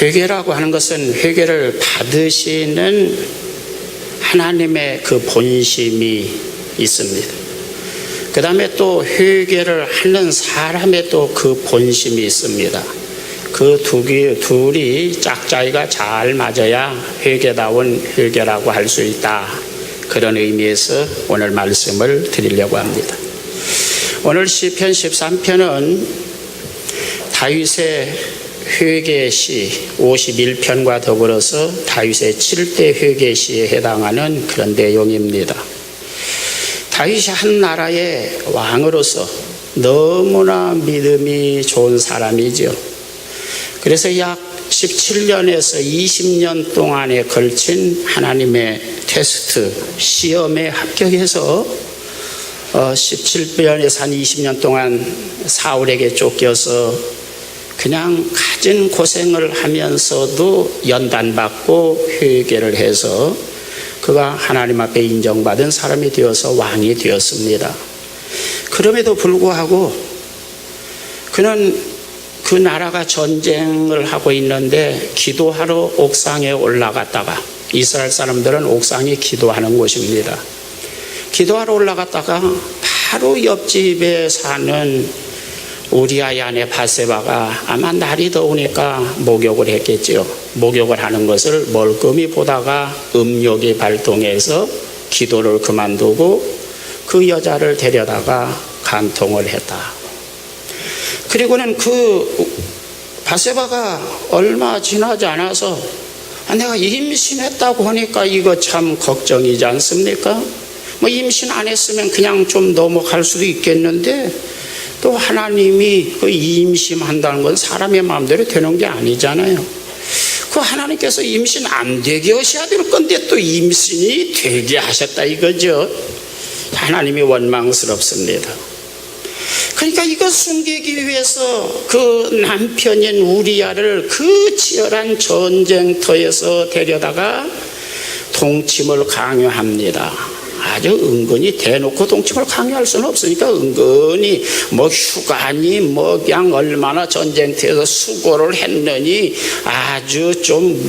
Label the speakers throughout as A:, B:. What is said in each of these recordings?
A: 회개라고 하는 것은 회개를 받으시는 하나님의 그 본심이 있습니다. 그 다음에 또 회개를 하는 사람의 또 그 본심이 있습니다. 그 둘이 짝짝이가 잘 맞아야 회개다운 회개라고 할 수 있다. 그런 의미에서 오늘 말씀을 드리려고 합니다. 오늘 시편 13편은 다윗의 회개시 51편과 더불어서 다윗의 7대 회개시에 해당하는 그런 내용입니다. 다윗이 한 나라의 왕으로서 너무나 믿음이 좋은 사람이죠. 그래서 약 17년에서 20년 동안에 걸친 하나님의 테스트, 시험에 합격해서 17년에서 한 20년 동안 사울에게 쫓겨서 그냥 가진 고생을 하면서도 연단받고 회개를 해서 그가 하나님 앞에 인정받은 사람이 되어서 왕이 되었습니다. 그럼에도 불구하고 그는 그 나라가 전쟁을 하고 있는데 기도하러 옥상에 올라갔다가, 이스라엘 사람들은 옥상이 기도하는 곳입니다. 기도하러 올라갔다가 바로 옆집에 사는 우리아의 아내 바세바가 아마 날이 더우니까 목욕을 했겠지요. 목욕을 하는 것을 멀끔히 보다가 음욕이 발동해서 기도를 그만두고 그 여자를 데려다가 간통을 했다. 그리고는 그 바세바가 얼마 지나지 않아서 내가 임신했다고 하니까 이거 참 걱정이지 않습니까? 뭐 임신 안 했으면 그냥 좀 넘어갈 수도 있겠는데 또 하나님이 그 임신한다는 건 사람의 마음대로 되는 게 아니잖아요. 그 하나님께서 임신 안 되게 하셔야 될 건데 또 임신이 되게 하셨다 이거죠. 하나님이 원망스럽습니다. 그러니까 이거 숨기기 위해서 그 남편인 우리아를 그 치열한 전쟁터에서 데려다가 동침을 강요합니다. 아주 은근히 대놓고 동침을 강요할 수는 없으니까 은근히 뭐 휴가니 뭐 그냥 얼마나 전쟁터에서 수고를 했느니 아주 좀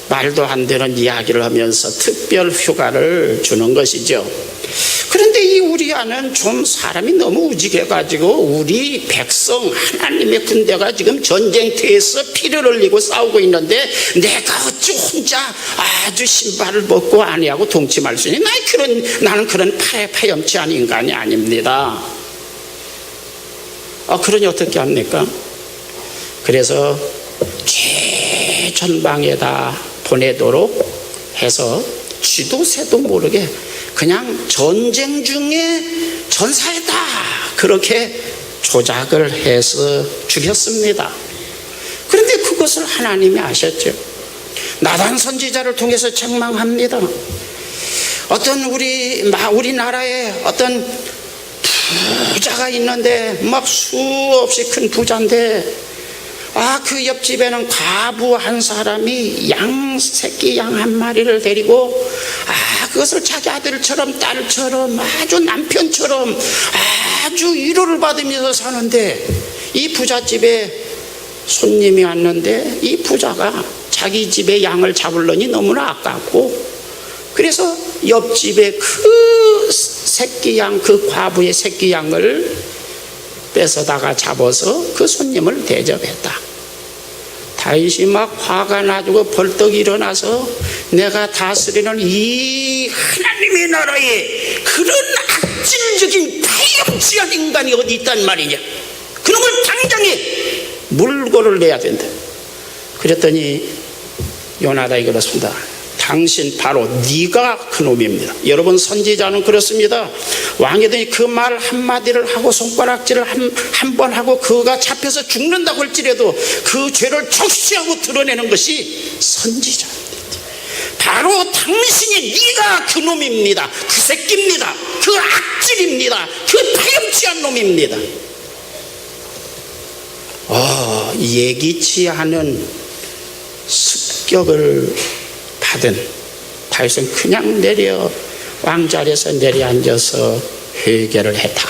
A: 말도 안 되는 이야기를 하면서 특별 휴가를 주는 것이죠. 그런데 이 우리아는 좀 사람이 너무 우직해가지고 우리 백성 하나님의 군대가 지금 전쟁터에서 피를 흘리고 싸우고 있는데 내가 어찌 혼자 아주 신발을 벗고 아내하고 동침할 수 있니? 나는 그런 파렴치한 인간이 아닙니다. 그러니 어떻게 합니까? 그래서 최전방에다 보내도록 해서 쥐도 새도 모르게 그냥 전쟁 중에 전사했다 그렇게 조작을 해서 죽였습니다. 그런데 그것을 하나님이 아셨죠. 나단 선지자를 통해서 책망합니다. 어떤 우리나라에 어떤 부자가 있는데 막 수없이 큰 부자인데 그 옆집에는 과부 한 사람이 새끼 양 한 마리를 데리고 그것을 자기 아들처럼 딸처럼 아주 남편처럼 아주 위로를 받으면서 사는데 이 부잣집에 손님이 왔는데 이 부자가 자기 집에 양을 잡으려니 너무나 아깝고 그래서 옆집에 그 새끼 양, 그 과부의 새끼 양을 뺏어다가 잡아서 그 손님을 대접했다. 다윗이 막 화가 나고 벌떡 일어나서 내가 다스리는 이 하나님의 나라에 그런 악질적인 파렴치한 인간이 어디 있단 말이냐. 그놈을 당장에 물고를 내야 된다. 그랬더니 요나단이 그렇습니다. 당신 바로 네가 그놈입니다. 여러분 선지자는 그렇습니다. 왕이더니 그 말 한마디를 하고 손가락질을 한 번 하고 그가 잡혀서 죽는다고 할지라도 그 죄를 적시하고 드러내는 것이 선지자입니다. 바로 당신이 네가 그놈입니다. 그 새끼입니다. 그 악질입니다. 그 파렴치한 놈입니다. 예기치 않은 습격을 받은 다윗은 그냥 왕자리에서 내려앉아서 회개를 했다.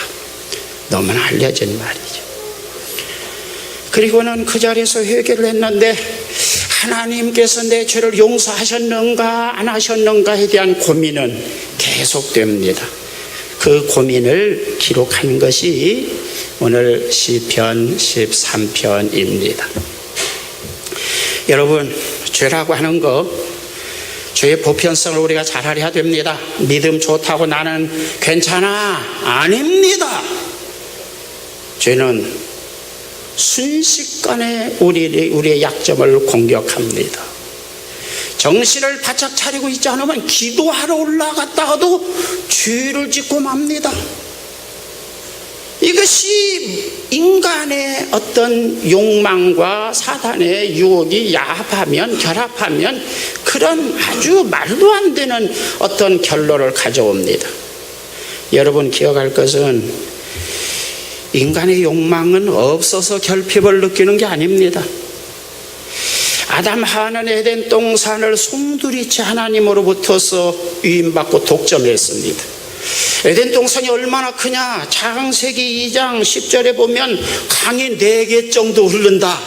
A: 너무나 알려진 말이죠. 그리고는 그 자리에서 회개를 했는데 하나님께서 내 죄를 용서하셨는가 안 하셨는가에 대한 고민은 계속됩니다. 그 고민을 기록한 것이 오늘 시편 13편입니다. 여러분, 죄라고 하는 거, 죄의 보편성을 우리가 잘 알아야 됩니다. 믿음 좋다고 나는 괜찮아, 아닙니다. 죄는 순식간에 우리의 약점을 공격합니다. 정신을 바짝 차리고 있지 않으면 기도하러 올라갔다가도 죄를 짓고 맙니다. 이것이 인간의 어떤 욕망과 사단의 유혹이 결합하면 그런 아주 말도 안 되는 어떤 결론을 가져옵니다. 여러분 기억할 것은 인간의 욕망은 없어서 결핍을 느끼는 게 아닙니다. 아담 하와는 에덴 동산을 송두리째 하나님으로부터서 유인받고 독점했습니다. 에덴 동산이 얼마나 크냐? 창세기 2장 10절에 보면 강이 4개 정도 흐른다.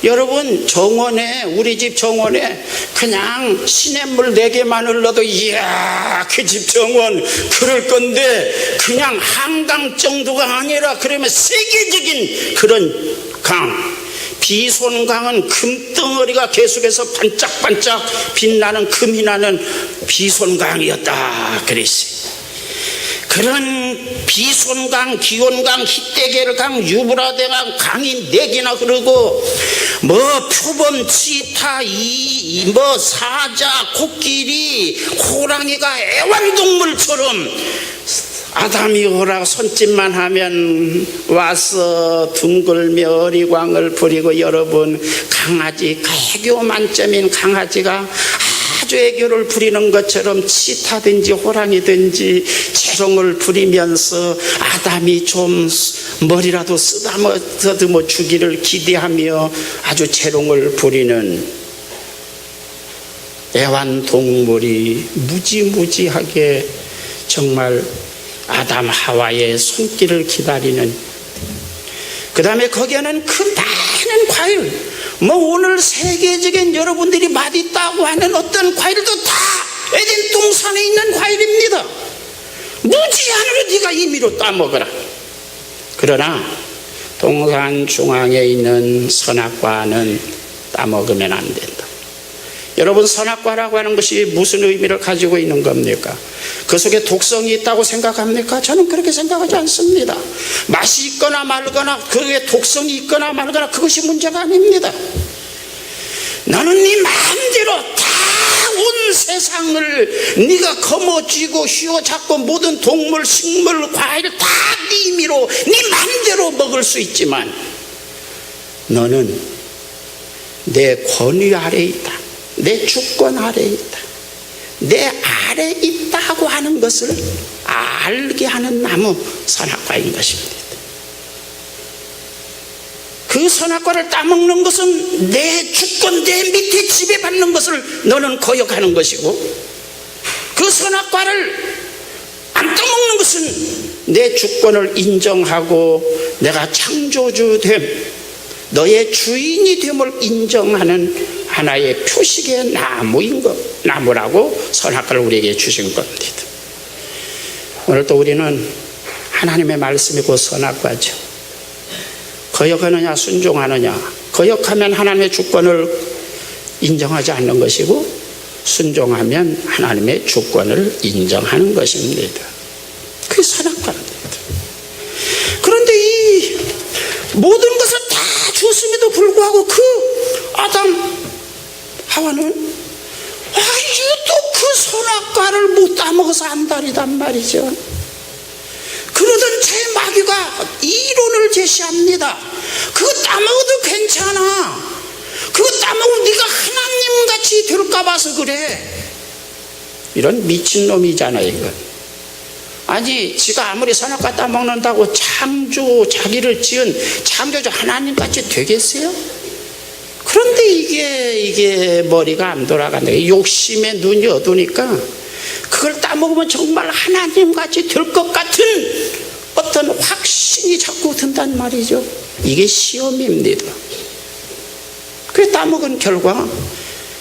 A: 여러분, 정원에, 우리 집 정원에 그냥 시냇물 4개만 흘러도 이야, 그 집 정원 그럴 건데 그냥 한강 정도가 아니라 그러면 세계적인 그런 강, 비손강은 금덩어리가 계속해서 반짝반짝 빛나는 금이 나는 비손강이었다 그랬어요. 그런 비손강, 기온강, 히데겔강, 유브라데강 강이 4개나 흐르고 표범, 치타, 사자, 코끼리, 호랑이가 애완동물처럼 아담이 오라 손짓만 하면 와서 둥글며 어리광을 부리고, 여러분 강아지, 애교 만점인 강아지가 아주 애교를 부리는 것처럼 치타든지 호랑이든지 재롱을 부리면서 아담이 좀 머리라도 쓰다듬어 주기를 기대하며 아주 재롱을 부리는 애완동물이 무지무지하게 정말 아담 하와의 손길을 기다리는, 그 다음에 거기에는 그 많은 과일, 오늘 세계적인 여러분들이 맛있다고 하는 어떤 과일도 다 에덴 동산에 있는 과일입니다. 무지한으로 네가 임의로 따먹어라. 그러나 동산 중앙에 있는 선악과는 따먹으면 안 된다. 여러분, 선악과라고 하는 것이 무슨 의미를 가지고 있는 겁니까? 그 속에 독성이 있다고 생각합니까? 저는 그렇게 생각하지 않습니다. 맛이 있거나 말거나 그게 독성이 있거나 말거나 그것이 문제가 아닙니다. 너는 네 마음대로 다 온 세상을 네가 거머쥐고 휘어잡고 모든 동물, 식물, 과일 다 네 임의로 네 마음대로 먹을 수 있지만 너는 내 권위 아래에 있다, 내 주권 아래에 있다, 내 아래에 있다고 하는 것을 알게 하는 나무, 선악과인 것입니다. 그 선악과를 따먹는 것은 내 주권, 내 밑에 지배받는 것을 너는 거역하는 것이고, 그 선악과를 안 따먹는 것은 내 주권을 인정하고 내가 창조주됨, 너의 주인이 됨을 인정하는 하나의 표식의 나무라고 선악과를 우리에게 주신 겁니다. 오늘 또 우리는 하나님의 말씀이 곧 선악과죠. 거역하느냐 순종하느냐. 거역하면 하나님의 주권을 인정하지 않는 것이고, 순종하면 하나님의 주권을 인정하는 것입니다. 그게 선악과입니다. 그런데 이 모든 것을 다 주었음에도 불구하고 그 아담 하와는 아직도 그 선악과를 못 따먹어서 안달이단 말이죠. 그러던 제 마귀가 이론을 제시합니다. 그거 따먹어도 괜찮아. 그거 따먹으면 네가 하나님같이 될까 봐서 그래. 이런 미친놈이잖아 이건. 아니, 지가 아무리 선악과 따먹는다고 자기를 지은 창조주 하나님같이 되겠어요? 그런데 이게 머리가 안 돌아간다. 욕심에 눈이 어두니까 그걸 따먹으면 정말 하나님같이 될 것 같은 어떤 어떤 확신이 자꾸 든단 말이죠. 이게 시험입니다. 그래 따먹은 결과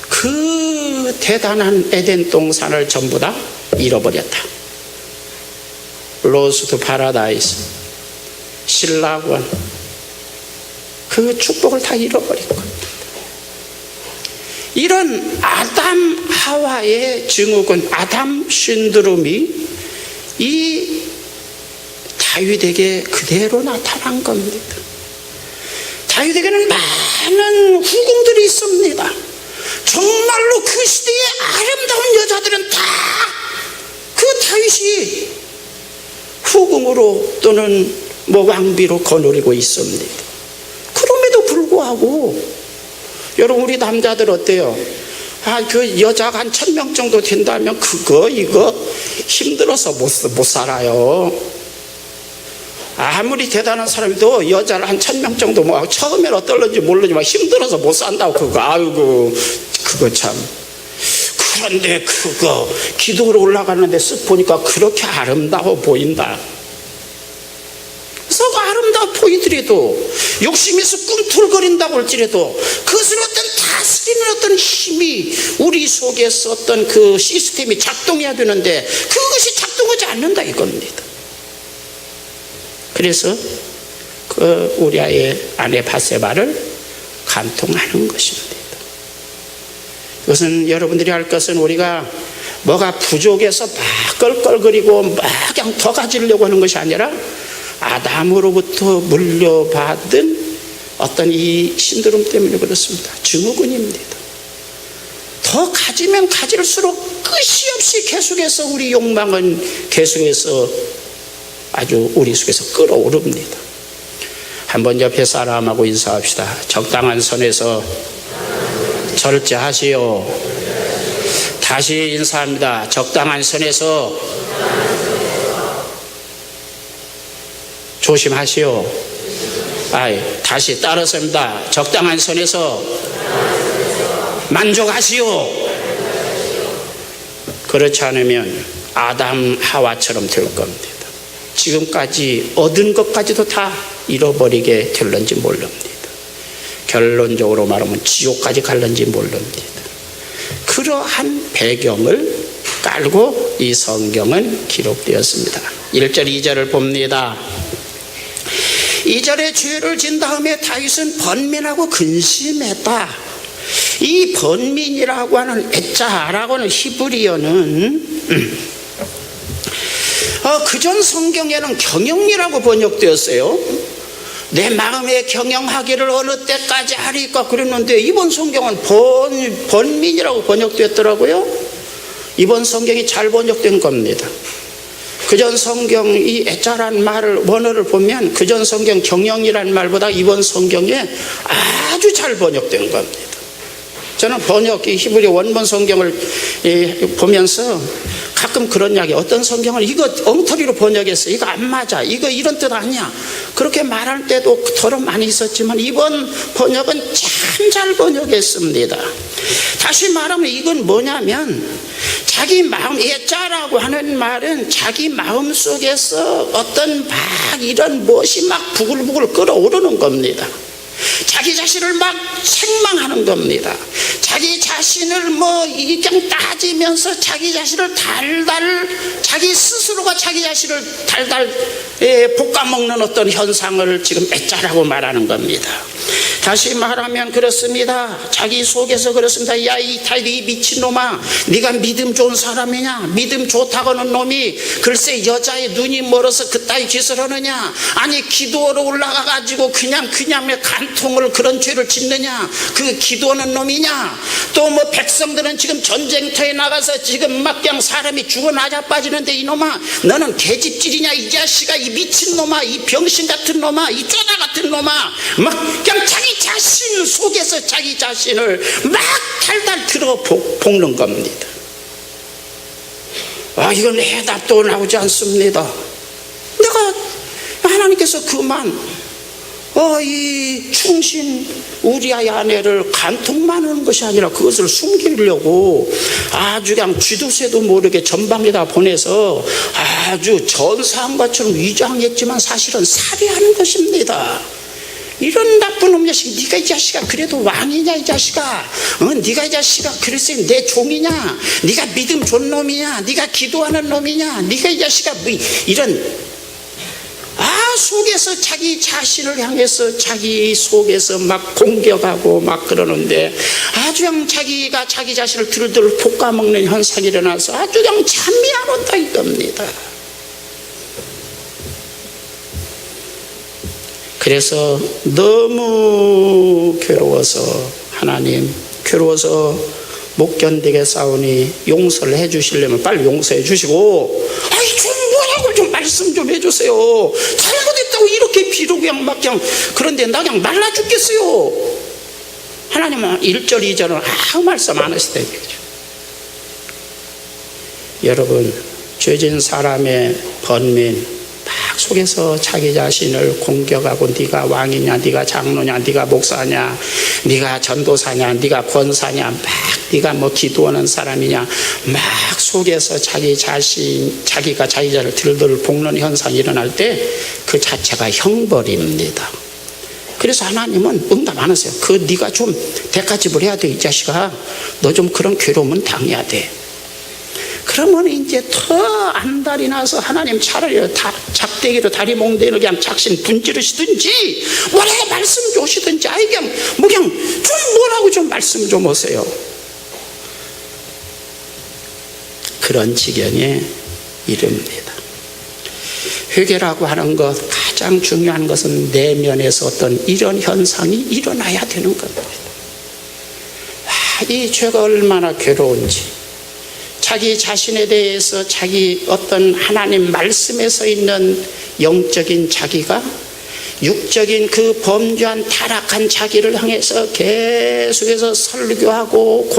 A: 그 대단한 에덴 동산을 전부 다 잃어버렸다. 로스트 파라다이스, 신라권, 그 축복을 다 잃어버린 겁니다. 이런 아담 하와의 증후군, 아담 신드롬이 이 다윗에게 그대로 나타난 겁니다. 다윗에게는 많은 후궁들이 있습니다. 정말로 그 시대의 아름다운 여자들은 다 그 다윗이 후궁으로 또는 왕비로 거느리고 있습니다. 그럼에도 불구하고 여러분, 우리 남자들 어때요? 그 여자가 한 1000명 정도 된다면 이거 힘들어서 못 살아요. 아무리 대단한 사람도 여자를 한 1000명 정도 처음엔 어떨는지 모르지만 힘들어서 못 산다고 그거 참. 그런데 기도로 올라가는데 쓱 보니까 그렇게 아름다워 보인다. 그래서 아름다워 보이더라도 욕심에서 꿈틀거린다고 할지라도 그것을 어떤 다스리는 어떤 힘이 우리 속에서 어떤 그 시스템이 작동해야 되는데 그것이 작동하지 않는다 이겁니다. 그래서 그 우리아의 아내 바세바를 간통하는 것입니다. 이것은 여러분들이 할 것은 우리가 뭐가 부족해서 막 껄껄거리고 막 그냥 더 가지려고 하는 것이 아니라 아담으로부터 물려받은 어떤 이 신드롬 때문에 그렇습니다. 증후군입니다. 더 가지면 가질수록 끝이 없이 계속해서 우리 욕망은 계속해서 아주 우리 속에서 끌어오릅니다. 한번 옆에 사람하고 인사합시다. 적당한 선에서 절제하시오. 다시 인사합니다. 적당한 선에서 조심하시오. 다시 따라서입니다. 적당한 선에서 만족하시오. 그렇지 않으면 아담 하와처럼 될 겁니다. 지금까지 얻은 것까지도 다 잃어버리게 될런지 모릅니다. 결론적으로 말하면 지옥까지 갈런지 모릅니다. 그러한 배경을 깔고 이 성경은 기록되었습니다. 1절 2절을 봅니다. 2절에 죄를 진 다음에 다윗은 번민하고 근심했다. 이 번민이라고 하는 에짜라고 하는 히브리어는 그전 성경에는 경영이라고 번역되었어요. 내 마음에 경영하기를 어느 때까지 하리까 그랬는데 이번 성경은 번민이라고 번역되었더라고요. 이번 성경이 잘 번역된 겁니다. 그전 성경 이 애자란 말을 원어를 보면 그전 성경 경영이란 말보다 이번 성경에 아주 잘 번역된 겁니다. 저는 이 히브리 원본 성경을 보면서 가끔 그런 이야기, 어떤 성경을 이거 엉터리로 번역했어, 이거 안 맞아, 이거 이런 뜻 아니야, 그렇게 말할 때도 더러 많이 있었지만 이번 번역은 참 잘 번역했습니다. 다시 말하면 이건 뭐냐면 자기 마음, 예자라고 하는 말은 자기 마음 속에서 어떤 막 이런 무엇이 막 부글부글 끓어오르는 겁니다. 자기 자신을 막 책망하는 겁니다. 자기 자신을 그냥 따지면서 자기 자신을 자기 스스로가 자기 자신을 달달 볶아먹는 어떤 현상을 지금 애짜라고 말하는 겁니다. 다시 말하면 그렇습니다. 자기 속에서 그렇습니다. 야, 이 미친놈아, 네가 믿음 좋은 사람이냐? 믿음 좋다고 하는 놈이 글쎄 여자의 눈이 멀어서 그따위 짓을 하느냐? 아니 기도하러 올라가가지고 그냥 간통을 그런 죄를 짓느냐? 그 기도하는 놈이냐? 또 백성들은 지금 전쟁터에 나가서 지금 막 그냥 사람이 죽어 나자 빠지는데 이놈아, 너는 개집질이냐? 이 자식아, 이 미친놈아, 이 병신 같은 놈아, 이 쪼다 같은 놈아, 막 그냥 자기 자신 속에서 자기 자신을 막 달달 들어 볶는 겁니다. 이건 해답도 나오지 않습니다. 하나님께서 그만 이 충신 우리아의 아내를 간통만 하는 것이 아니라 그것을 숨기려고 아주 그냥 쥐도새도 모르게 전방에다 보내서 아주 전사한 것처럼 위장했지만 사실은 살해하는 것입니다. 이런 나쁜 놈 자식, 네가 이 자식아 그래도 왕이냐 이 자식아, 네가 이 자식아 그래서 내 종이냐, 네가 믿음 좋은 놈이냐, 네가 기도하는 놈이냐, 네가 이 자식아 뭐 이런 속에서 자기 자신을 향해서 자기 속에서 막 공격하고 막 그러는데 아주 그냥 자기가 자기 자신을 들들 볶아먹는 현상이 일어나서 아주 그냥 잠이 안 온다 이겁니다. 그래서 너무 괴로워서 하나님 괴로워서 못 견디게 싸우니 용서를 해 주시려면 빨리 용서해 주시고 좀 뭐라고 좀 말씀 좀 해주세요. 잘못했다고 이렇게 비록 그냥 그런데 나 그냥 말라 죽겠어요. 하나님은 1절 2절은 아무 말씀 안 하시다 이거죠. 여러분 죄진 사람의 번민 막 속에서 자기 자신을 공격하고 네가 왕이냐, 네가 장로냐, 네가 목사냐, 네가 전도사냐, 네가 권사냐, 막 네가 뭐 기도하는 사람이냐, 막 속에서 자기가 자기 자신을 들들 볶는 현상이 일어날 때 그 자체가 형벌입니다. 그래서 하나님은 응답 안 하세요. 네가 좀 대가집을 해야 돼. 이 자식아 너 좀 그런 괴로움은 당해야 돼. 그러면 이제 더 안달이 나서 하나님 차라리 작대기로 다리 몽대를 그냥 작신 분지르시든지 뭐라고 말씀 주시든지 그냥 좀 뭐라고 좀 말씀 좀 하세요. 그런 지경에 이릅니다. 회개라고 하는 것 가장 중요한 것은 내면에서 어떤 이런 현상이 일어나야 되는 겁니다. 이 죄가 얼마나 괴로운지 자기 자신에 대해서 자기 어떤 하나님 말씀에 서 있는 영적인 자기가 육적인 그 범죄한 타락한 자기를 향해서 계속해서 설교하고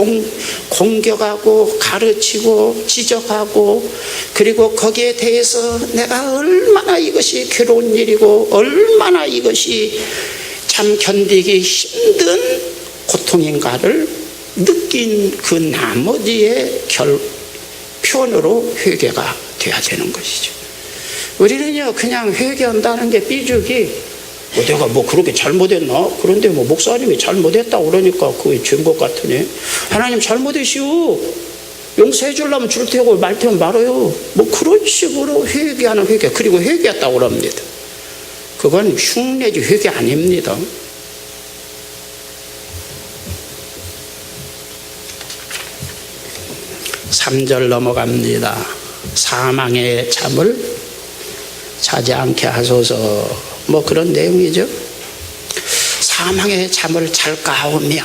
A: 공격하고 가르치고 지적하고 그리고 거기에 대해서 내가 얼마나 이것이 괴로운 일이고 얼마나 이것이 참 견디기 힘든 고통인가를 느낀 그 나머지의 표현으로 회개가 돼야 되는 것이죠. 우리는요 그냥 회개한다는 게 삐죽이 내가 뭐 그렇게 잘못했나? 그런데 뭐 목사님이 잘못했다고 그러니까 그게 죄인 것 같으네. 하나님 잘못했시오. 용서해 주려면 줄 테고 말 테면 말아요. 뭐 그런 식으로 회개하는 회개. 그리고 회개했다고 그럽니다. 그건 흉내지 회개 아닙니다. 삼 절 넘어갑니다. 사망의 잠을 자지 않게 하소서. 뭐 그런 내용이죠. 사망의 잠을 잘까오며.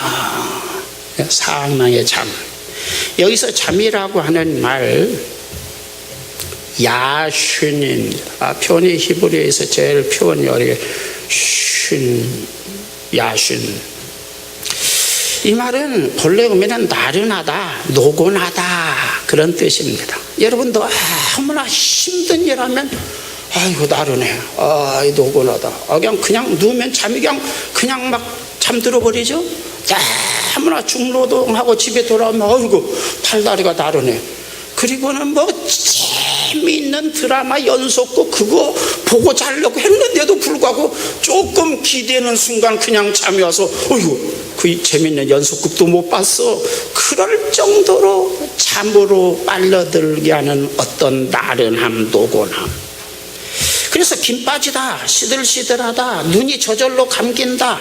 A: 사망의 잠. 여기서 잠이라고 하는 말 야슌입니다. 표현이 히브리어에서 제일 표현이 어려워요. 야슌. 이 말은 본래 의미는 나른하다, 노곤하다 그런 뜻입니다. 여러분도 아무나 힘든 일 하면 아이고 나른해, 노곤하다, 그냥 누우면 잠이 그냥 막 잠들어 버리죠. 아무나 중노동하고 집에 돌아오면 아이고 팔다리가 나른해. 그리고는 뭐 재미있는 드라마 연속극 그거 보고 자려고 했는데도 불구하고 조금 기대는 순간 그냥 잠이 와서 어이구 그 재미있는 연속극도 못 봤어. 그럴 정도로 잠으로 빨려들게 하는 어떤 나른함, 노곤함. 그래서 김 빠지다, 시들시들하다, 눈이 저절로 감긴다,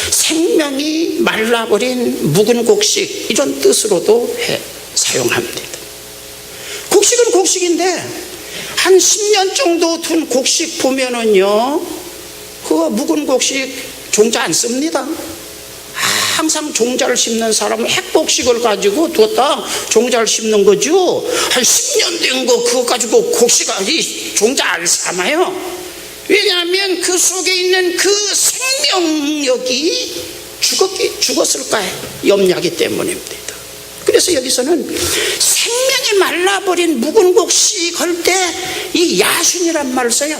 A: 생명이 말라버린 묵은 곡식 이런 뜻으로도 사용합니다. 곡식은 곡식인데 한 10년 정도 둔 곡식 보면은요 그거 묵은 곡식 종자 안 씁니다. 항상 종자를 심는 사람은 핵곡식을 가지고 두었다 종자를 심는 거죠. 한 10년 된 거 그거 가지고 곡식 종자 안 삼아요. 왜냐하면 그 속에 있는 그 생명력이 죽었을까 염려하기 때문입니다. 그래서 여기서는 생명이 말라버린 묵은 곡식 할 때 이 야순이란 말을 써요.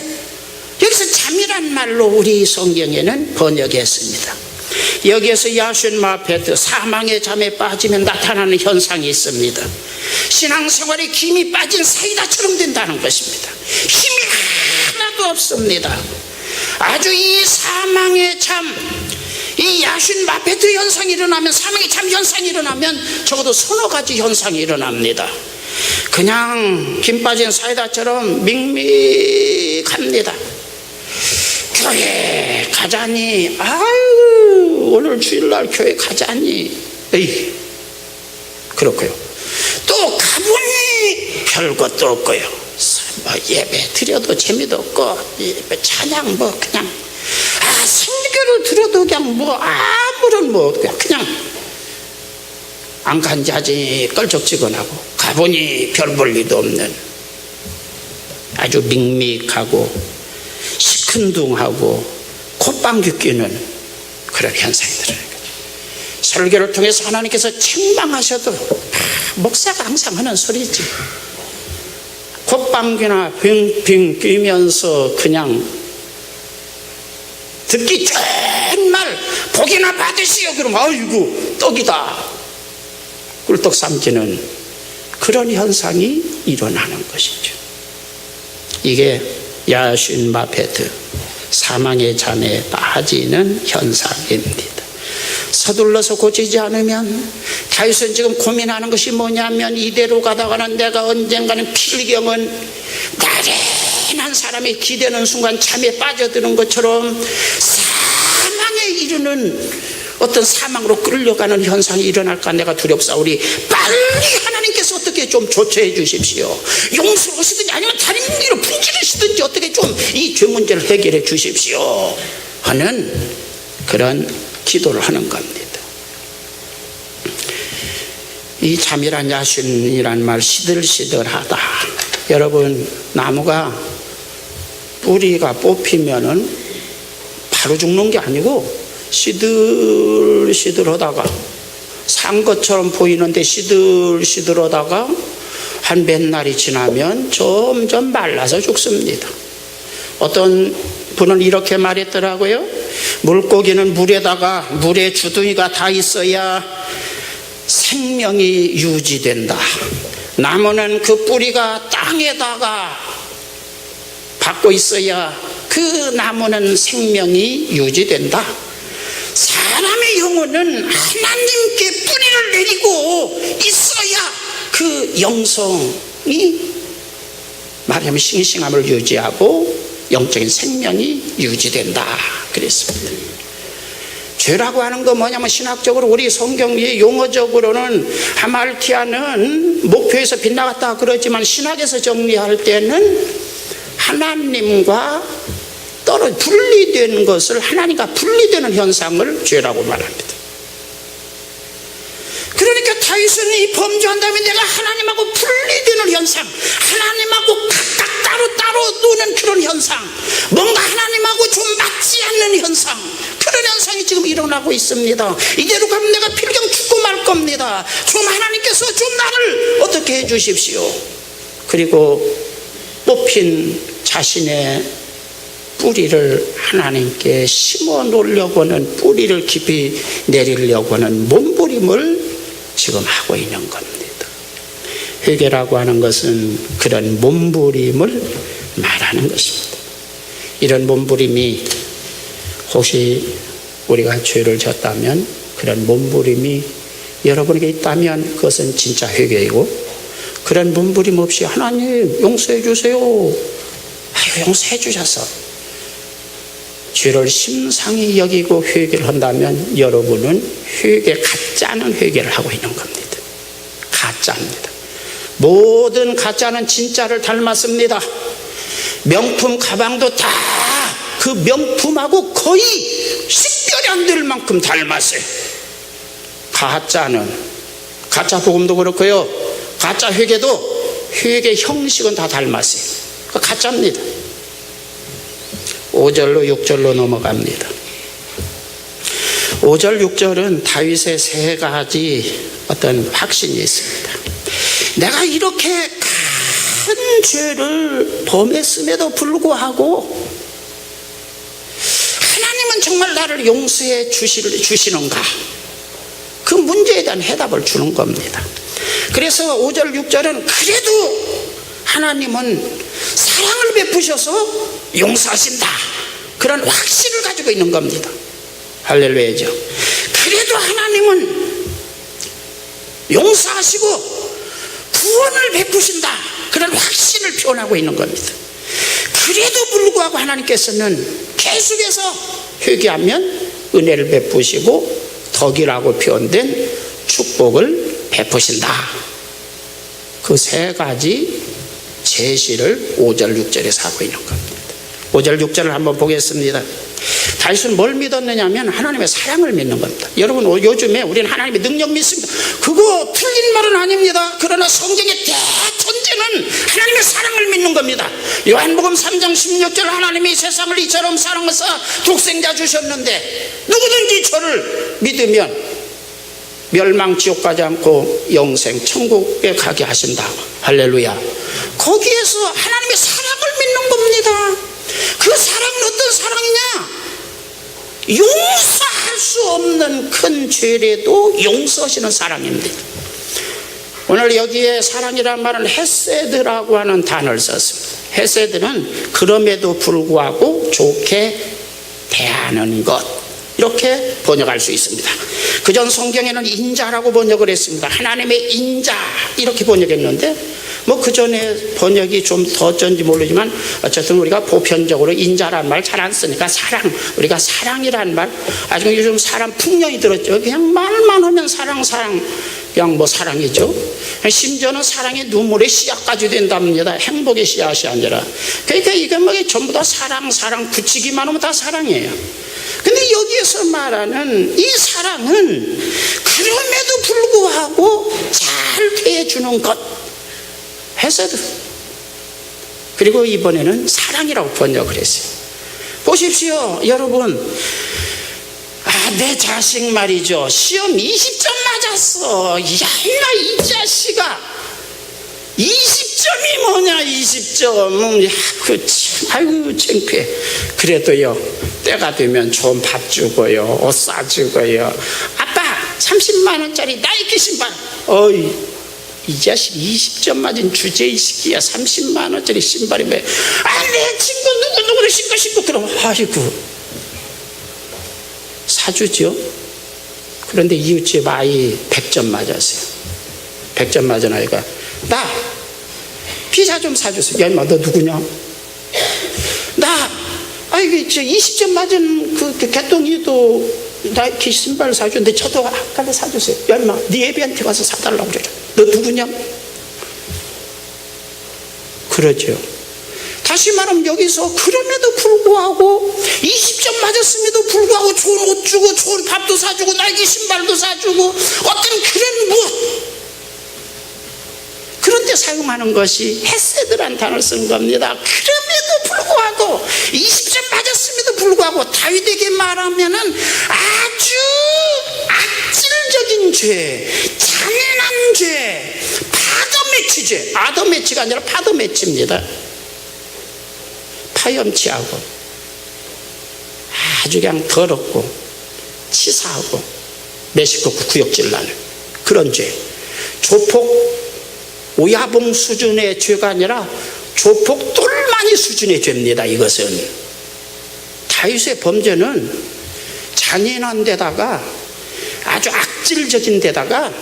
A: 여기서 잠이란 말로 우리 성경에는 번역했습니다. 여기에서 야슌마페트, 사망의 잠에 빠지면 나타나는 현상이 있습니다. 신앙생활에 힘이 빠진 사이다처럼 된다는 것입니다. 힘이 하나도 없습니다. 아주 이 사망의 잠, 이 야슌마페트 현상이 일어나면, 사망의 잠 현상이 일어나면 적어도 서너 가지 현상이 일어납니다. 그냥 김 빠진 사이다처럼 밍밍합니다. 교회 가자니, 아유 오늘 주일날 교회 가자니, 에이 그렇고요. 또 가보니 별것도 없고요. 뭐 예배 드려도 재미도 없고, 예배 찬양 뭐 그냥 설교를 들어도 그냥 뭐 아무런 뭐 그냥 안 간자지 껄쩍지근하고, 가보니 별 볼 일도 없는 아주 밍밍하고 시큰둥하고 콧방귀 뀌는 그런 현상이 들어요. 설교를 통해서 하나님께서 책망하셔도 목사가 항상 하는 소리지. 콧방귀나 빙빙 뀌면서 그냥 듣기 정말 복이나 받으시오 그러면 아이고 떡이다 꿀떡 삼키는 그런 현상이 일어나는 것이죠. 이게 야슌마페트, 사망의 잠에 빠지는 현상입니다. 서둘러서 고치지 않으면, 다윗은 지금 고민하는 것이 뭐냐면, 이대로 가다가는 내가 언젠가는 필경은 나른한 사람이 기대는 순간 잠에 빠져드는 것처럼 사망에 이르는 어떤 사망으로 끌려가는 현상이 일어날까 내가 두렵사오니 빨리 하나님께서 어떻게 좀 조처해 주십시오. 용서하시든지 아니면 다른 일로 분질르시든지 어떻게 좀 이 죄 문제를 해결해 주십시오 하는 그런 기도를 하는 겁니다. 이 잠이란 야슌이란 말, 시들시들하다. 여러분, 나무가 뿌리가 뽑히면은 바로 죽는 게 아니고 시들시들하다가 산 것처럼 보이는데 시들시들하다가 한 몇 날이 지나면 점점 말라서 죽습니다. 어떤 분은 이렇게 말했더라고요. 물고기는 물에 주둥이가 다 있어야 생명이 유지된다. 나무는 그 뿌리가 땅에다가 박고 있어야 그 나무는 생명이 유지된다. 사람의 영혼은 하나님께 뿌리를 내리고 있어야 그 영성이 말하자면 싱싱함을 유지하고 영적인 생명이 유지된다 그랬습니다. 죄라고 하는 거 뭐냐면, 신학적으로 우리 성경이 용어적으로는 하말티아는 목표에서 빗나갔다 그러지만, 신학에서 정리할 때는 하나님과 분리된 것을, 하나님과 분리되는 현상을 죄라고 말합니다. 그러니까 다윗은 이 범죄한 다음에 내가 하나님하고 분리되는 현상, 하나님하고 각각 따로 노는 그런 현상, 뭔가 하나님하고 좀 맞지 않는 현상, 그런 현상이 지금 일어나고 있습니다. 이대로 가면 내가 필경 죽고 말 겁니다. 좀 하나님께서 좀 나를 어떻게 해 주십시오. 그리고 뽑힌 자신의 뿌리를 하나님께 심어 놓으려고는, 뿌리를 깊이 내리려고는 몸부림을 지금 하고 있는 겁니다. 회개라고 하는 것은 그런 몸부림을 말하는 것입니다. 이런 몸부림이 혹시 우리가 죄를 졌다면, 그런 몸부림이 여러분에게 있다면 그것은 진짜 회개이고, 그런 몸부림 없이 하나님 용서해 주세요, 아유 용서해 주셔서 죄를 심상히 여기고 회개를 한다면 여러분은 가짜는 회개를 하고 있는 겁니다. 가짜입니다. 모든 가짜는 진짜를 닮았습니다. 명품 가방도 다 그 명품하고 거의 식별이 안 될 만큼 닮았어요. 가짜는, 가짜 복음도 그렇고요, 가짜 회개도 회개 형식은 다 닮았어요. 가짜입니다. 5절로 6절로 넘어갑니다. 5절 6절은 다윗의 세 가지 어떤 확신이 있습니다. 내가 이렇게 큰 죄를 범했음에도 불구하고 정말 나를 용서해 주시는가? 그 문제에 대한 해답을 주는 겁니다. 그래서 5절 6절은 그래도 하나님은 사랑을 베푸셔서 용서하신다, 그런 확신을 가지고 있는 겁니다. 할렐루야죠. 그래도 하나님은 용서하시고 구원을 베푸신다, 그런 확신을 표현하고 있는 겁니다. 그래도 불구하고 하나님께서는 계속해서 회개하면 은혜를 베푸시고 덕이라고 표현된 축복을 베푸신다. 그 세 가지 제시를 5절 6절에서 하고 있는 겁니다. 5절 6절을 한번 보겠습니다. 다윗은 뭘 믿었느냐 하면 하나님의 사랑을 믿는 겁니다. 여러분, 요즘에 우리는 하나님의 능력 믿습니다. 그거 틀린 말은 아닙니다. 그러나 성경의 대전제는 하나님의 사랑을 믿는 겁니다. 요한복음 3장 16절, 하나님이 세상을 이처럼 사랑해서 독생자 주셨는데 누구든지 저를 믿으면 멸망 지옥 가지 않고 영생 천국에 가게 하신다. 할렐루야. 거기에서 하나님의 사랑을 믿는 겁니다. 그 사랑은 어떤 사랑이냐? 용서할 수 없는 큰 죄라도 용서하시는 사랑입니다. 오늘 여기에 사랑이라는 말은 헤세드라고 하는 단어를 썼습니다. 헤세드는 그럼에도 불구하고 좋게 대하는 것, 이렇게 번역할 수 있습니다. 그전 성경에는 인자라고 번역을 했습니다. 하나님의 인자, 이렇게 번역했는데 뭐 그전에 번역이 좀 더 어쩐지 모르지만 어쨌든 우리가 보편적으로 인자란 말 잘 안 쓰니까 사랑, 우리가 사랑이란 말, 아주 요즘 사람 풍년이 들었죠. 그냥 말만 하면 사랑, 그냥 뭐 사랑이죠. 심지어는 사랑의 눈물의 씨앗까지 된답니다. 행복의 씨앗이 아니라. 그러니까 이게 뭐 전부 다 사랑 붙이기만 하면 다 사랑이에요. 근데 여기에서 말하는 이 사랑은 그럼에도 불구하고 잘 대해주는 것, 헤세드. 그리고 이번에는 사랑이라고 번역을 했어요. 보십시오, 여러분. 내 자식 말이죠. 시험 20점 맞았어. 야, 이 자식아. 20점이 뭐냐, 20점. 야, 아이고, 창피해. 그래도요, 때가 되면 좋은 밥 주고요, 옷 싸주고요. 아빠, 30만원짜리 나이키 신발. 어이, 이 자식 20점 맞은 주제의식이야. 30만원짜리 신발이 왜? 내 친구 누구누구를 신고 그럼 아이고 사주죠. 그런데 이웃집 아이 100점 맞았어요. 100점 맞은 아이가 나 피자 좀 사주세요. 야 인마 너 누구냐? 나 아이고 20점 맞은 그 개똥이도 나이키 신발 사주는데 저도 아까도 사주세요. 야 인마 네 애비한테 가서 사달라고 그래라. 너 누구냐? 그러죠. 다시 말하면 여기서 그럼에도 불구하고 20점 맞았음에도 불구하고 좋은 옷 주고 좋은 밥도 사주고 나이키 신발도 사주고 어떤 그런 그런데 사용하는 것이 헤세드란 단어를 쓴 겁니다. 그럼에도 불구하고 20점 맞았음에도 불구하고 다윗에게 말하면은 아주 악질적인 죄, 잔인한 죄, 파더매치죄, 아더매치가 아니라 파더매치입니다. 파렴치하고 아주 그냥 더럽고 치사하고 메시고 구역질 나는 그런 죄, 조폭 오야봉 수준의 죄가 아니라 조폭 똘마니 수준의 죄입니다. 이것은 다윗의 범죄는 잔인한 데다가 아주 악질적인 데다가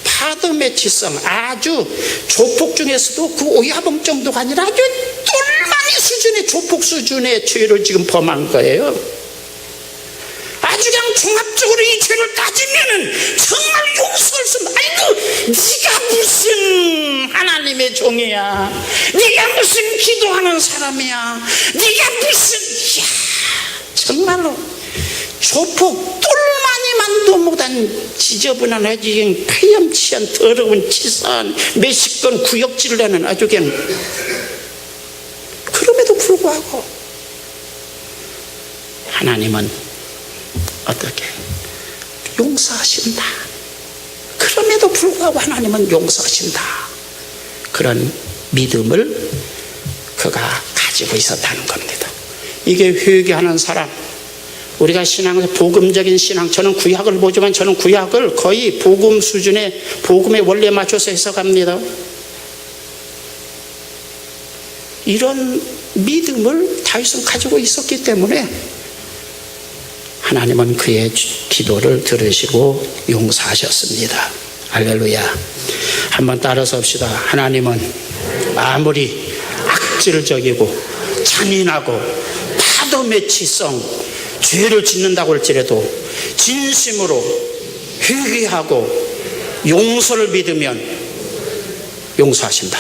A: 파더매치성, 아주 조폭 중에서도 그 오야봉 정도가 아니라 아주 똘마니 수준의 조폭 수준의 죄를 지금 범한 거예요. 아주 그냥 종합적으로 이 죄를 따지면은 정말 용서할 수 없는. 아이고 네가 무슨 하나님의 종이야, 네가 무슨 기도하는 사람이야, 네가 무슨, 야 정말로 조폭 똘마니만도 못한 지저분한 아주 그냥 파렴치한 더러운 치사한 메시건 구역질을 하는 아주 그냥. 그럼에도 불구하고 하나님은 어떻게 용서하신다. 그럼에도 불구하고 하나님은 용서하신다. 그런 믿음을 그가 가지고 있었다는 겁니다. 이게 회개하는 사람, 우리가 신앙에서 복음적인 신앙, 저는 구약을 보지만 저는 구약을 거의 복음 수준의 복음의 원리에 맞춰서 해석합니다. 이런 믿음을 다윗은 가지고 있었기 때문에 하나님은 그의 기도를 들으시고 용서하셨습니다. 할렐루야. 한번 따라서 합시다. 하나님은 아무리 악질적이고 잔인하고 파도매치성 죄를 짓는다고 할지라도 진심으로 회개하고 용서를 믿으면 용서하신다.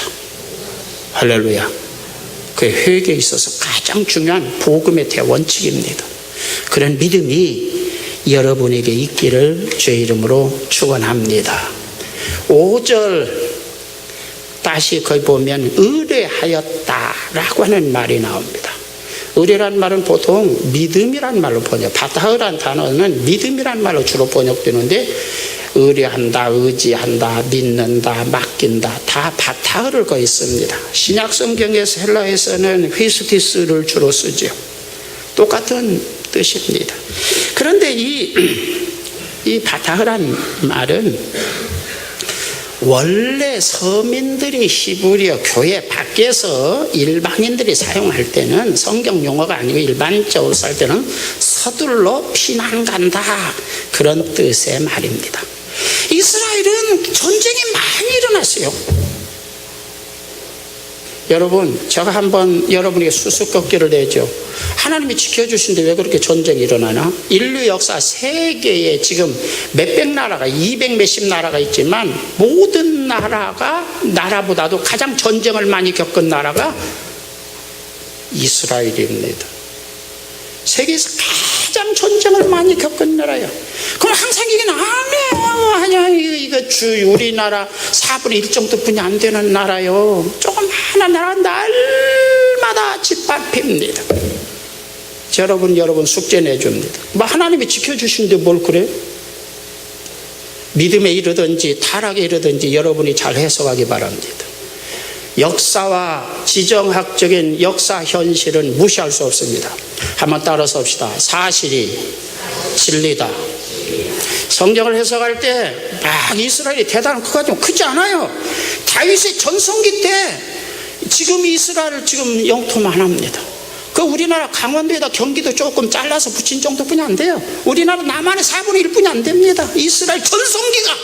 A: 할렐루야. 그 회개에 있어서 가장 중요한 복음의 대원칙입니다. 그런 믿음이 여러분에게 있기를 주의 이름으로 축원합니다. 5절 다시 거기 보면 의뢰하였다라고 하는 말이 나옵니다. 의뢰란 말은 보통 믿음이란 말로 번역, 바타흐란 단어는 믿음이란 말로 주로 번역되는데 의뢰한다, 의지한다, 믿는다, 맡긴다 다 바타흐를 거의 씁니다. 신약 성경에서 헬라에서는 휘스티스를 주로 쓰죠. 똑같은 뜻입니다. 그런데 이 바타흐란 말은 원래 서민들이 히브리어 교회 밖에서 일반인들이 사용할 때는 성경 용어가 아니고 일반적으로 쓸 때는 서둘러 피난 간다 그런 뜻의 말입니다. 이스라엘은 전쟁이 많이 일어났어요. 여러분, 제가 한번 여러분에게 수수께끼를 내죠. 하나님이 지켜주신데 왜 그렇게 전쟁이 일어나나? 인류 역사 세계에 지금 몇백 나라가 200 몇십 나라가 있지만 모든 나라보다도 가장 전쟁을 많이 겪은 나라가 이스라엘입니다. 세계에서 가장 전쟁을 많이 겪은 나라예요. 그럼 항상 얘기는 안 해요. 아니야, 이거 우리나라 4분의 1 정도뿐이 안 되는 나라요. 조금 하나 나라 날마다 짓밟힙니다. 여러분 숙제 내줍니다. 뭐 하나님이 지켜주시는데 뭘 그래? 믿음에 이르든지 타락에 이르든지 여러분이 잘 해석하기 바랍니다. 역사와 지정학적인 역사 현실은 무시할 수 없습니다. 한번 따라서 합시다. 사실이 진리다. 성경을 해석할 때 막 이스라엘이 대단한 크가지고 크지 않아요. 다윗의 전성기 때 지금 이스라엘을 지금 영토만 합니다. 그 우리나라 강원도에다 경기도 조금 잘라서 붙인 정도뿐이 안 돼요. 우리나라 남한의 4분의 1뿐이 안 됩니다. 이스라엘 전성기가.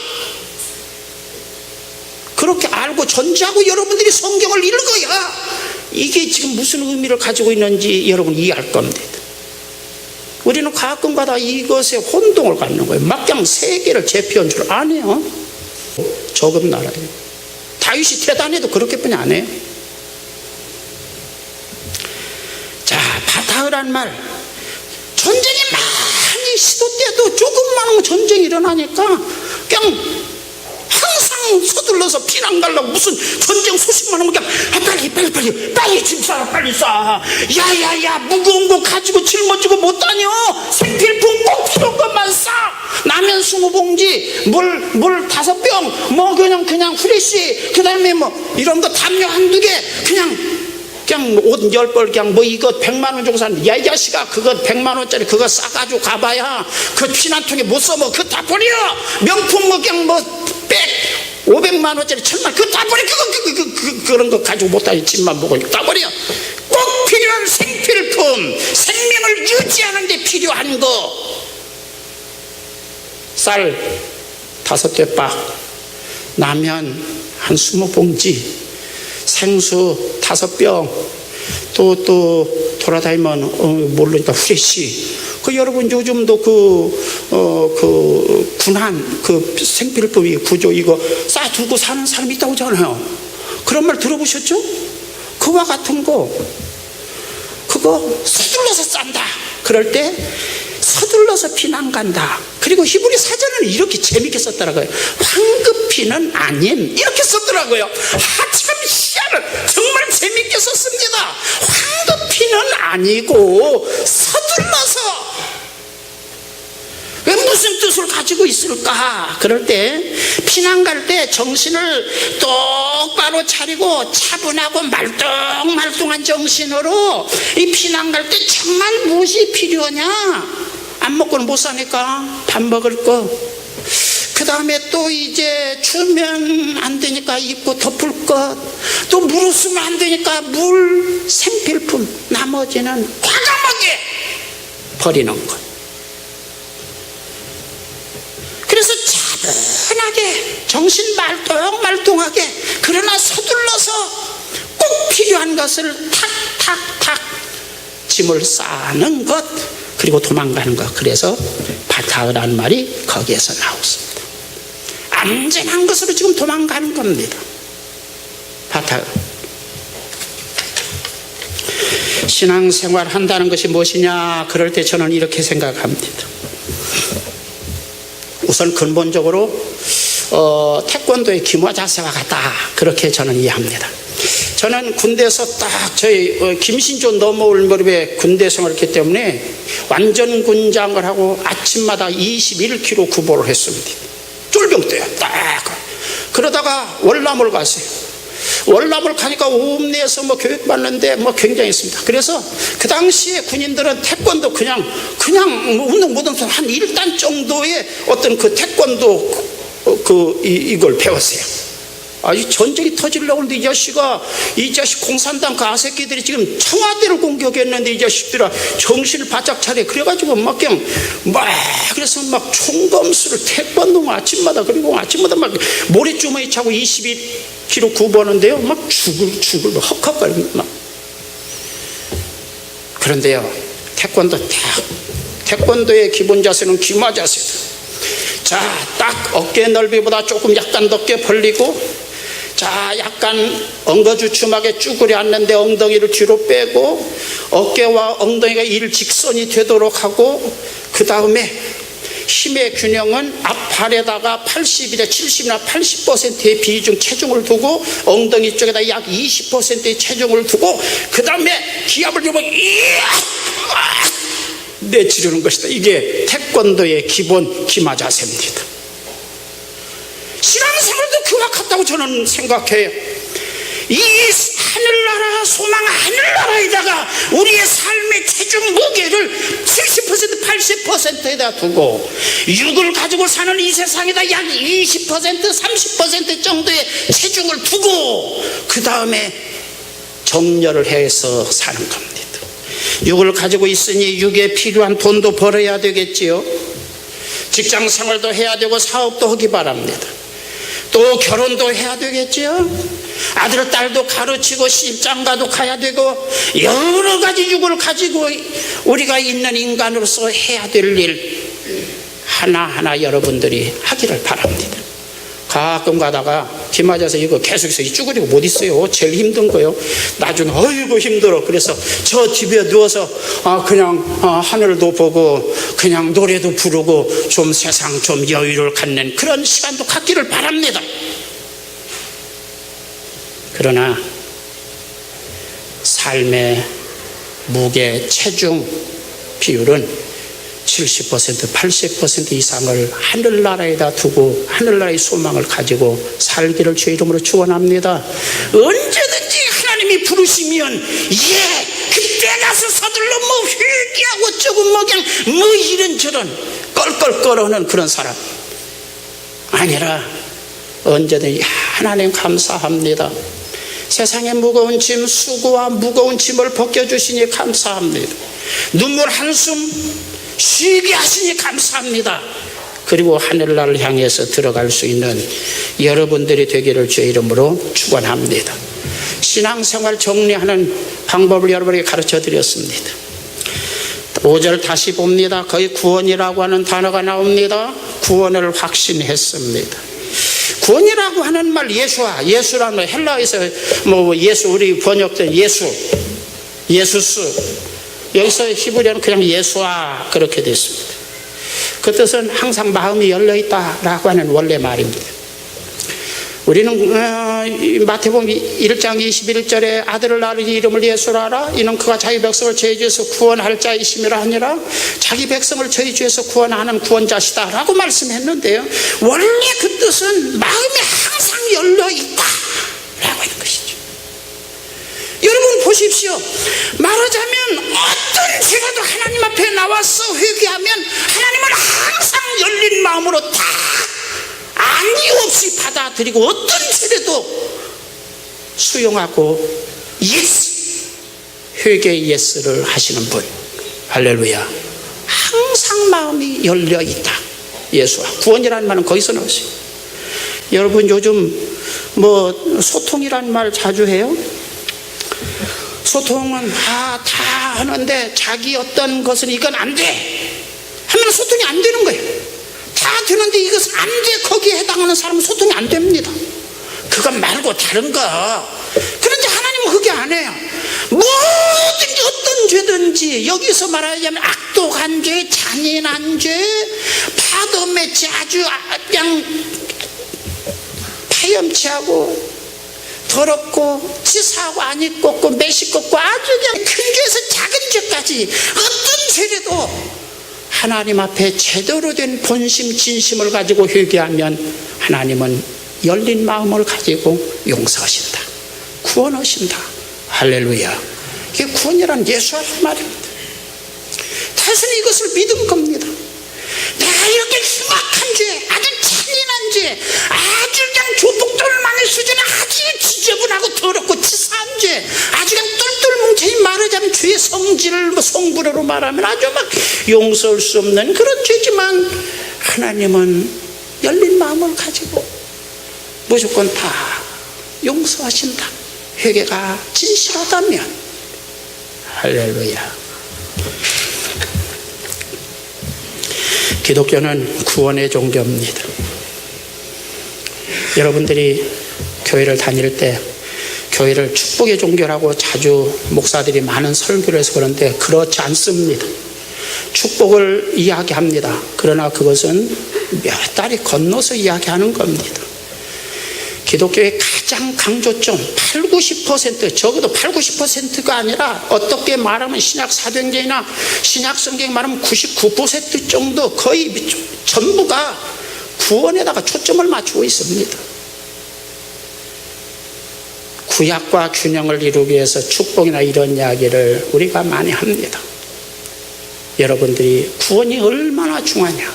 A: 그렇게 알고 전제하고 여러분들이 성경을 읽어야 이게 지금 무슨 의미를 가지고 있는지 여러분 이해할 겁니다. 우리는 가끔가다 이것에 혼동을 갖는 거예요. 막 그냥 세계를 제패한 줄 아네요. 조금 나라예요. 다윗이 대단해도 그렇게뿐이 안 해요. 자, 바타흐란 말, 전쟁이 많이 시도돼도 조금만 전쟁이 일어나니까 그냥 항상 서둘러서 피난 가려고 무슨 전쟁 소식만 하면 그냥 빨리 짐 싸, 빨리 싸. 야야야, 무거운 거 가지고 짊어지고 못 다녀. 생필품 꼭 필요한 것만 싸. 라면 20봉지, 물 5병, 뭐 그냥 후레쉬, 그 다음에 뭐 이런 거 담요 한두 개, 그냥 옷 10벌 그냥 뭐 이거 100만 원 주고 사는, 야 이 자식아, 그거 100만 원짜리 그거 싸가지고 가봐야 그 피난통에 못 써먹어. 그거 다 버려. 명품 뭐 그냥 뭐 500만 원짜리 1000만 그거 다 버려. 그런 거 가지고 못 다니. 집만 보고 다 버려. 꼭 필요한 생필품, 생명을 유지하는 데 필요한 거, 쌀 5대 박, 라면 한 20봉지, 생수 5병, 또 돌아다니면 모르니까 후레쉬. 그 여러분 요즘도 그 군한 그 생필품이 구조 이거 싸두고 사는 사람이 있다고 하잖아요. 그런 말 들어보셨죠? 그와 같은 거, 그거 서둘러서 싼다. 그럴 때 서둘러서 피난 간다. 그리고 히브리 사전에는 이렇게 재밌게 썼더라고요. 황급히는 아님, 이렇게 썼더라고요. 참 희한한, 정말 재밌게 썼습니다. 황급히는 아니고 서둘러서. 왜 무슨 뜻을 가지고 있을까? 그럴 때 피난 갈 때 정신을 똑바로 차리고 차분하고 말똥말똥한 정신으로 이 피난 갈 때 정말 무엇이 필요하냐? 안 먹고는 못 사니까 밥 먹을 거. 그 다음에 또 이제 주면 안 되니까 입고 덮을 것. 또 물 없으면 안 되니까 물, 생필품. 나머지는 과감하게 버리는 것. 그래서 차분하게 정신 말똥말똥하게 그러나 서둘러서 꼭 필요한 것을 탁탁탁 짐을 싸는 것, 그리고 도망가는 것. 그래서 바타흐라는 말이 거기에서 나왔습니다. 안전한 것으로 지금 도망가는 겁니다. 바타흐. 신앙생활 한다는 것이 무엇이냐? 그럴 때 저는 이렇게 생각합니다. 우선 근본적으로 태권도의 기모 자세와 같다, 그렇게 저는 이해합니다. 저는 군대에서 딱 저희 김신조 넘어올 무렵에 군대 생활했기 때문에 완전 군장을 하고 아침마다 21km 구보를 했습니다. 쫄병 때요. 딱 그러다가 월남을 갔어요. 월남을 가니까 읍내에서 교육받는데 굉장했습니다. 그래서 그 당시에 군인들은 태권도 그냥 운동 못하면 한 1단 정도의 어떤 그 태권도 이걸 배웠어요. 이 전쟁이 터지려고 하는데 이 자식 공산당 그 아새끼들이 지금 청와대를 공격했는데 이 자식들아 정신을 바짝 차려. 그래가지고 그래서 총검수를 태권도 아침마다, 그리고 아침마다 모래주머니 차고 21km 구보하는데요. 죽을 헉헉거립니다. 그런데요, 태권도의 기본 자세는 기마 자세다. 자, 딱 어깨 넓이보다 조금 약간 넓게 벌리고, 자, 약간 엉거주춤하게 쭈그려 앉는데 엉덩이를 뒤로 빼고 어깨와 엉덩이가 일직선이 되도록 하고, 그 다음에 힘의 균형은 앞팔에다가 80이나 70이나 80%의 비중 체중을 두고 엉덩이 쪽에다 약 20%의 체중을 두고, 그 다음에 기압을 주면 내치려는 것이다. 이게 태권도의 기본 기마 자세입니다. 신앙생활도 그와 같다고 저는 생각해요. 이 하늘나라 소망 하늘나라에다가 우리의 삶의 체중 무게를 70% 80%에다 두고 육을 가지고 사는 이 세상에다 약 20% 30% 정도의 체중을 두고 그 다음에 정렬을 해서 사는 겁니다. 육을 가지고 있으니 육에 필요한 돈도 벌어야 되겠지요. 직장 생활도 해야 되고 사업도 하기 바랍니다. 또 결혼도 해야 되겠지요. 아들 딸도 가르치고 시집장가도 가야 되고 여러 가지 육을 가지고 우리가 있는 인간으로서 해야 될 일 하나하나 여러분들이 하기를 바랍니다. 가끔 가다가 기마자서 이거 계속해서 쭈그리고 못 있어요. 제일 힘든 거요. 나중에 어이구 힘들어. 그래서 저 집에 누워서 그냥 하늘도 보고 그냥 노래도 부르고 좀 세상 좀 여유를 갖는 그런 시간도 갖기를 바랍니다. 그러나 삶의 무게, 체중 비율은 70% 80% 이상을 하늘나라에다 두고 하늘나라의 소망을 가지고 살기를 주의 이름으로 축원합니다. 언제든지 하나님이 부르시면 그때 가서 서둘러 회개하고 조금 그냥 이런저런 껄껄껄하는 그런 사람 아니라 언제든지 하나님 감사합니다. 세상의 무거운 짐, 수고와 무거운 짐을 벗겨주시니 감사합니다. 눈물 한숨 쉬게 하시니 감사합니다. 그리고 하늘나라를 향해서 들어갈 수 있는 여러분들이 되기를 주의 이름으로 축원합니다. 신앙생활 정리하는 방법을 여러분에게 가르쳐 드렸습니다. 5절 다시 봅니다. 거기 구원이라고 하는 단어가 나옵니다. 구원을 확신했습니다. 구원이라고 하는 말, 예수라는 헬라에서 예수, 우리 번역된 예수스, 여기서 히브리어는 그냥 예수와 그렇게 됐습니다. 그 뜻은 항상 마음이 열려있다라고 하는 원래 말입니다. 우리는 마태복음 1장 21절에 아들을 낳으니 이름을 예수라 하라. 이는 그가 자기 백성을 저희 주에서 구원할 자이심이라 하니라. 자기 백성을 저희 주에서 구원하는 구원자시다 라고 말씀했는데요, 원래 그 뜻은 마음이 항상 열려있다 라고 하는 것이죠. 여러분 보십시오. 말하자면 어떤 죄라도 하나님 앞에 나와서 회개하면 하나님은 항상 열린 마음으로 다 아니 없이 받아들이고 어떤 죄라도 수용하고 예스, 회개 예스를 하시는 분. 할렐루야. 항상 마음이 열려 있다. 예수와 구원이라는 말은 거기서 나오죠. 여러분 요즘 소통이라는 말 자주 해요. 소통은 다 하는데 자기 어떤 것은 이건 안 돼 하면 소통이 안 되는 거예요. 다 되는데 이것은 안 돼, 거기에 해당하는 사람은 소통이 안 됩니다. 그것 말고 다른 거. 그런데 하나님은 그게 안 해요. 뭐든지 어떤 죄든지, 여기서 말하자면 악독한 죄, 잔인한 죄, 파도매치 아주 그냥 파렴치하고 더럽고 치사하고 안 입고 매식겁고 아주 그냥 큰 죄에서 작은 죄까지 어떤 죄라도 하나님 앞에 제대로 된 본심 진심을 가지고 회개하면 하나님은 열린 마음을 가지고 용서하신다, 구원하신다. 할렐루야. 이게 구원이란 예수라는 말입니다. 단순히 이것을 믿은 겁니다. 내가 이렇게 흉악한 죄, 아주 잔인한 죄, 아주 그냥 조폭돌만의 수준의 아주 지저분하고 더럽고 치사한 죄, 아주 그냥 똘똘 뭉쳐진 말하자면 죄의 성질을 성불어로 말하면 아주 막 용서할 수 없는 그런 죄지만 하나님은 열린 마음을 가지고 무조건 다 용서하신다. 회개가 진실하다면. 할렐루야. 기독교는 구원의 종교입니다. 여러분들이 교회를 다닐 때 교회를 축복의 종교라고 자주 목사들이 많은 설교를 해서 그런데 그렇지 않습니다. 축복을 이야기합니다. 그러나 그것은 몇 달이 건너서 이야기하는 겁니다. 기독교의 가장 강조점 80-90%, 적어도 80-90%가 아니라 어떻게 말하면 신약 사도행전이나 신약 성경에 말하면 99% 정도, 거의 전부가 구원에다가 초점을 맞추고 있습니다. 구약과 균형을 이루기 위해서 축복이나 이런 이야기를 우리가 많이 합니다. 여러분들이 구원이 얼마나 중요하냐,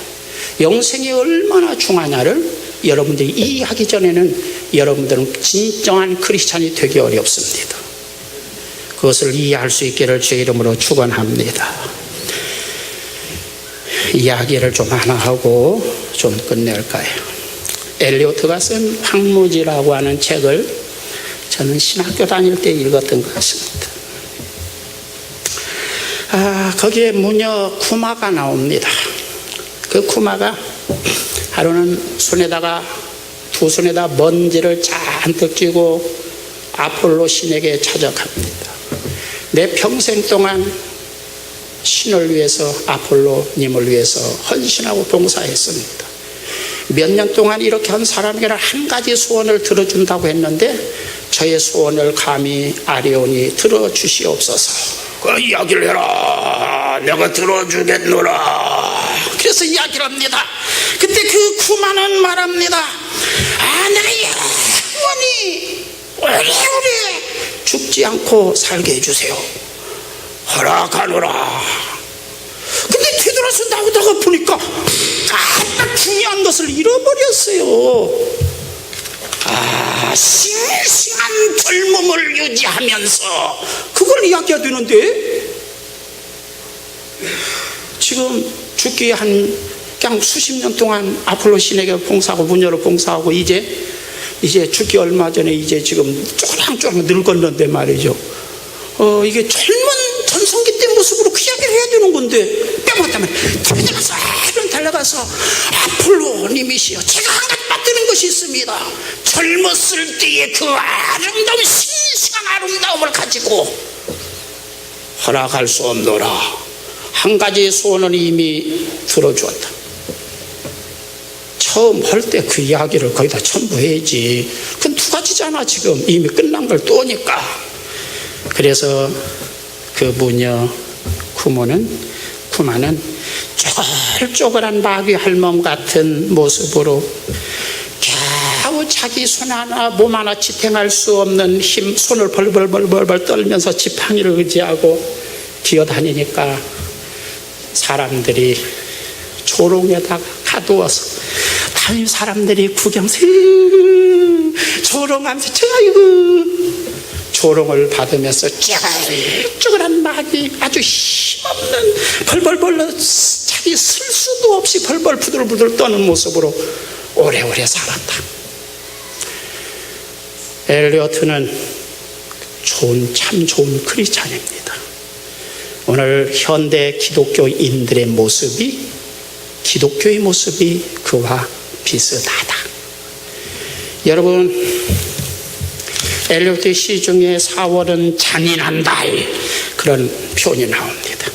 A: 영생이 얼마나 중요하냐를 여러분들이 이해하기 전에는 여러분들은 진정한 크리스찬이 되기 어렵습니다. 그것을 이해할 수 있기를 주의 이름으로 축원합니다. 이야기를 좀 하나 하고 좀 끝낼까요? 엘리오트가 쓴 황무지라고 하는 책을 저는 신학교 다닐 때 읽었던 것 같습니다. 거기에 무녀 쿠마가 나옵니다. 그 쿠마가 하루는 두 손에다 먼지를 잔뜩 쥐고 아폴로 신에게 찾아갑니다. 내 평생 동안 신을 위해서, 아폴로님을 위해서 헌신하고 봉사했습니다. 몇 년 동안 이렇게 한 사람에게는 한 가지 소원을 들어준다고 했는데 저의 소원을 감히 아리온이 들어주시옵소서. 그 이야기를 해라. 내가 들어주겠노라. 그래서 이야기를 합니다. 그때 그 쿠마는 말합니다. 내가 영원히 오래오래 죽지 않고 살게 해주세요. 허락하노라. 근데 뒤돌아서 나오다가 보니까 중요한 것을 잃어버렸어요. 싱싱한 젊음을 유지하면서 그걸 이야기해야 되는데 지금 죽기 그냥 수십 년 동안 아폴로 신에게 봉사하고 무녀로 봉사하고 이제 죽기 얼마 전에 이제 지금 쪼랑쪼랑 늙었는데 말이죠. 이게 젊은 전성기 때 모습으로 그 이야기를 해야 되는 건데 빼먹었다면 달려가서 아폴로님이시여, 제가 한 가지 받드는 것이 있습니다. 젊었을 때의 그 아름다운 싱싱한 아름다움을 가지고 허락할 수 없노라. 한 가지 소원은 이미 들어주었다. 처음 할 때 그 이야기를 거기다 첨부해야지. 그건 두 가지잖아. 지금 이미 끝난 걸 또 오니까. 그래서 그 무녀 쿠마는 쪼글쪼글한 마귀 할멈 같은 모습으로 아우 자기 손 하나 몸 하나 지탱할 수 없는 힘, 손을 벌벌벌벌 떨면서 지팡이를 의지하고 기어다니니까 사람들이 조롱에다가 가두어서 다른 사람들이 구경서 조롱하면서 아이고 조롱을 받으면서 쭈글쭈글한 마귀 아주 힘없는 벌벌벌 자기 쓸 수도 없이 벌벌 부들부들 떠는 모습으로 오래오래 살았다. 엘리어트는 참 좋은 크리스찬입니다. 오늘 현대 기독교인들의 모습이 기독교의 모습이 그와 비슷하다. 여러분 엘리어트의 시 중에 4월은 잔인한 달 그런 표현이 나옵니다.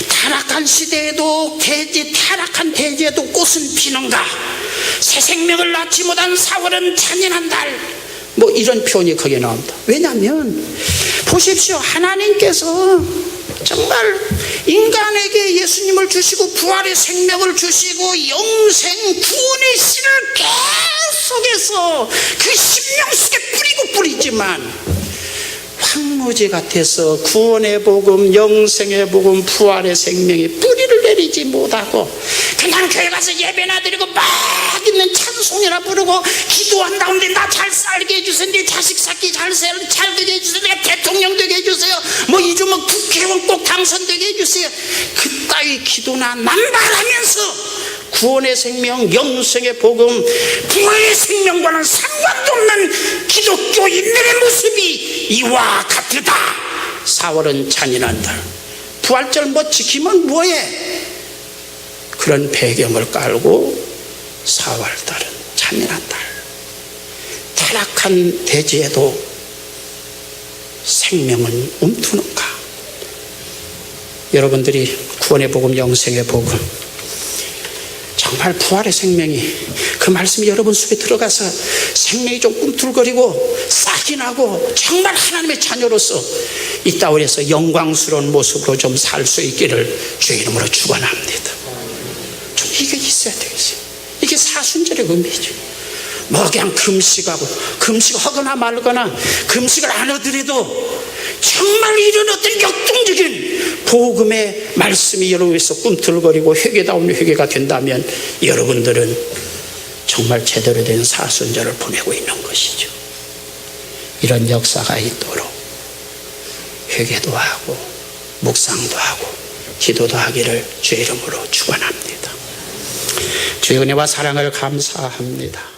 A: 타락한 시대에도 타락한 대지에도 꽃은 피는가, 새 생명을 낳지 못한 4월은 잔인한 달, 뭐 이런 표현이 거기에 나옵니다. 왜냐하면 보십시오, 하나님께서 정말 인간에게 예수님을 주시고 부활의 생명을 주시고 영생 구원의 씨를 계속해서 그 심령 속에 뿌리지만 황무지 같아서 구원의 복음, 영생의 복음, 부활의 생명이 뿌리를 내리지 못하고 그냥 교회 가서 예배나 드리고 막 있는 찬송이나 부르고 기도한 가운데 나 잘 살게 해주세요, 내 자식 새끼 잘 되게 해주세요, 내가 대통령 되게 해주세요, 뭐 이주면 국회의원 꼭 당선되게 해주세요, 그따위 기도나 남발하면서 구원의 생명, 영생의 복음, 부활의 생명과는 상관도 없는 기독교인들의 모습이 이와 같으다. 4월은 잔인한 달. 부활절 뭐 지키면 뭐해? 그런 배경을 깔고 4월달은 잔인한 달. 타락한 대지에도 생명은 움트는가? 여러분들이 구원의 복음, 영생의 복음, 정말 부활의 생명이 그 말씀이 여러분 속에 들어가서 생명이 좀 꿈틀거리고 싹이 나고 정말 하나님의 자녀로서 이 땅에서 영광스러운 모습으로 좀 살 수 있기를 주의 이름으로 축원합니다. 좀 이게 있어야 되겠어요. 이게 사순절의 의미죠. 뭐 그냥 금식하거나 말거나 금식을 안 하더라도 정말 이런 어떤 역동적인 복음의 말씀이 여러분에서 꿈틀거리고 회개다운 회개가 된다면 여러분들은 정말 제대로 된 사순절을 보내고 있는 것이죠. 이런 역사가 있도록 회개도 하고 묵상도 하고 기도도 하기를 주의 이름으로 축원합니다. 주의 은혜와 사랑을 감사합니다.